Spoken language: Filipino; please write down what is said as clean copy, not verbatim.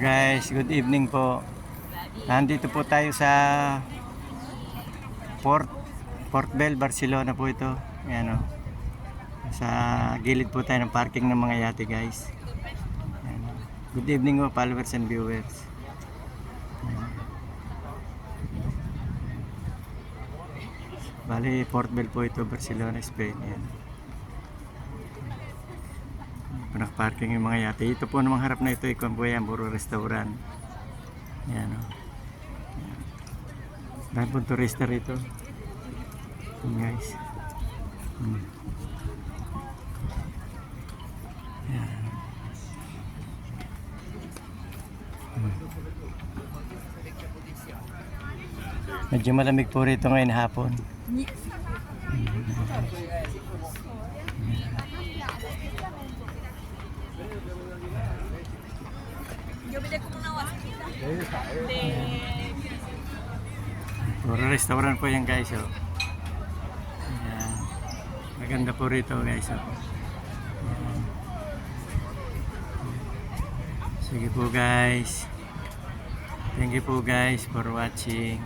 Guys, good evening po. Nandito po tayo sa Port Bell, Barcelona po ito. Ayan o. Sa gilid po tayo ng parking ng mga yate, guys. Ayan o. Good evening po, followers and viewers. Bali, Port Bell po ito, Barcelona, Spain. Ayan. Parking yung mga yate. Ito po namang harap na ito, ikon po yan, puro restaurant. Ayan o. Dahil po turista rito. Ayan, guys. Ayan. Medyo malamig po rito ngayon hapon. Puro restaurant po yan, guys. Oh. Ayan. Maganda po rito, guys. Oh. Ayan. Sige po, guys. Thank you po, guys, for watching.